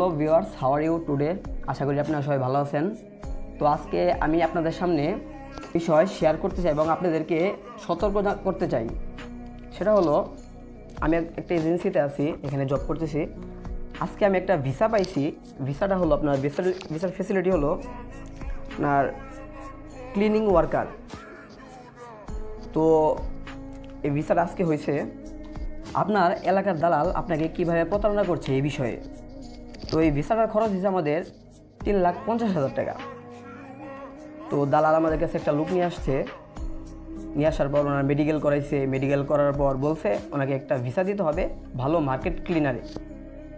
Hello viewers, how are you today? আশা করি আপনারা সবাই ভালো আছেন। তো আজকে আমি আপনাদের সামনে বিষয় শেয়ার করতে চাই এবং আপনাদেরকে সতর্ক করতে চাই। সেটা হলো, আমি একটা এজেন্সিতে আছি, এখানে জব করতেছি। আজকে আমি একটা ভিসা পাইছি। ভিসাটা হলো আপনার ভিসার ফেসিলিটি হলো আপনার ক্লিনিং ওয়ার্কার। তো এই ভিসাটা আজকে হয়েছে। আপনার এলাকার দালাল আপনাকে কীভাবে প্রতারণা করছে এই বিষয়ে। তো এই ভিসাটার খরচ হিসেবে আমাদের 3,50,000 টাকা। তো দালাল আমাদের কাছে একটা লোক নিয়ে আসছে। নিয়ে আসার পর ওনার মেডিকেল করাইছে। মেডিকেল করার পর বলছে ওনাকে একটা ভিসা দিতে হবে ভালো মার্কেট ক্লিনারে।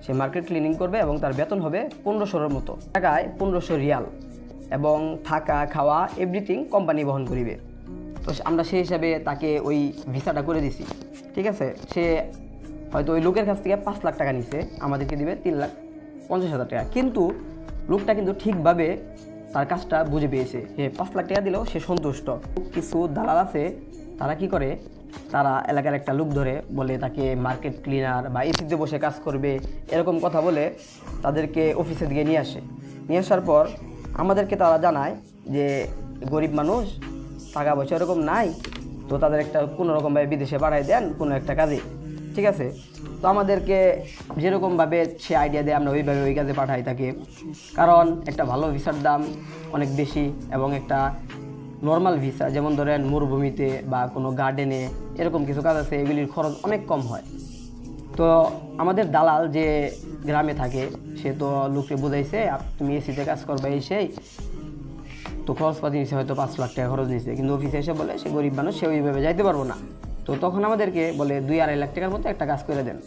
সে মার্কেট ক্লিনিং করবে এবং তার বেতন হবে 1500-এর মতো টাকায়, 1500 রিয়াল, এবং থাকা খাওয়া এভরিথিং কোম্পানি বহন করিবে। তো আমরা সেই হিসাবে তাকে ওই ভিসাটা করে দিছি। ঠিক আছে, সে হয়তো ওই লোকের কাছ থেকে 5 লাখ টাকা নিছে, আমাদেরকে দিবে 3,50,000 টাকা। কিন্তু লোকটা কিন্তু ঠিকভাবে তার কাজটা বুঝে পেয়েছে। 5 লাখ টাকা দিলেও সে সন্তুষ্ট। কিছু দালাল আছে, তারা কি করে, তারা এলাকার একটা লোক ধরে বলে তাকে মার্কেট ক্লিনার বা এসিতে বসে কাজ করবে, এরকম কথা বলে তাদেরকে অফিসের দিকে নিয়ে আসে। নিয়ে আসার পর আমাদেরকে তারা জানায় যে গরিব মানুষ, টাকা পয়সা এরকম নাই, তো তাদের একটা কোনোরকমভাবে বিদেশে পাঠাই দেন কোনো একটা কাজে। ঠিক আছে, তো আমাদেরকে যেরকমভাবে সে আইডিয়া দেয় আমরা ওইভাবে ওই কাজে পাঠাই তাকে। কারণ একটা ভালো ভিসার দাম অনেক বেশি, এবং একটা নর্মাল ভিসা, যেমন ধরেন মরুভূমিতে বা কোনো গার্ডেনে এরকম কিছু কাজ আছে, এগুলির খরচ অনেক কম হয়। তো আমাদের দালাল যে গ্রামে থাকে, সে তো লোককে বোঝাইছে তুমি এসিতে কাজ করবে, এই সেই, তো খরচপাতি নিচ্ছে হয়তো 5 লাখ টাকা খরচ নিচ্ছে। কিন্তু অফিসে এসে বলে সে গরিব মানুষ, সে ওইভাবে যাইতে পারবো না। তো তখন আমাদেরকে বলে 2-2.5 লাখ টাকার মতো একটা কাজ করে দেন।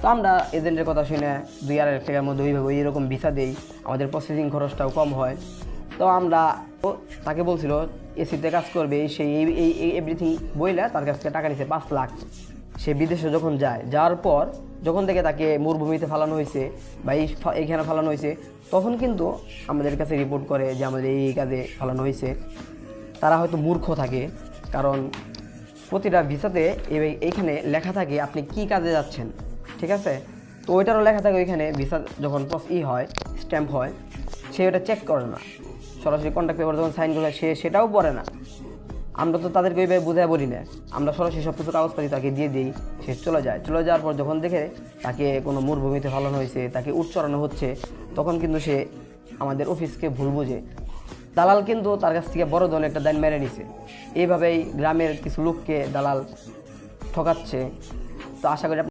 তো আমরা এজেন্টের কথা শুনে 2-2.5 লাখ টাকার মধ্যে ওইভাবে এইরকম ভিসা দেই, আমাদের প্রসেসিং খরচটাও কম হয়। তো আমরা তাকে বলছিল এসিতে কাজ করবে সেই এই এভরিথিং বইলা তার কাছ থেকে টাকা নিচ্ছে 5 লাখ। সে বিদেশে যখন যায়, যাওয়ার পর যখন থেকে তাকে মরুভূমিতে ফালানো হয়েছে বা এইখানে ফালানো হয়েছে, তখন কিন্তু আমাদের কাছে রিপোর্ট করে যে আমাদের এই কাজে ফালানো হয়েছে। তারা হয়তো মূর্খ থাকে, কারণ প্রতিটা ভিসাতে এইখানে লেখা থাকে আপনি কি কাজে যাচ্ছেন। ঠিক আছে, তো ওইটারও লেখা থাকে ওইখানে। ভিসা যখন হয়, স্ট্যাম্প হয়, সে ওটা চেক করে না। সরাসরি কন্ট্যাক্ট পেপার যখন সাইন করে সে সেটাও পড়ে না। আমরা তো তাদেরকে ওইভাবে বোঝায় বলি না, আমরা সরাসরি সব কিছু কাগজপাতি তাকে দিয়ে দিই। সে চলে যাওয়ার পর যখন দেখে তাকে কোনো মরুভূমিতে ফালানো হয়েছে, তাকে উচ্চারণ হচ্ছে, তখন কিন্তু সে আমাদের অফিসকে ভুল বোঝে। দালাল কিন্তু তার কাছ থেকে বড় ধরনের একটা দান মেরে নিছে। এইভাবেই গ্রামের কিছু লোককে দালাল ঠকাচ্ছে। তো আশা করি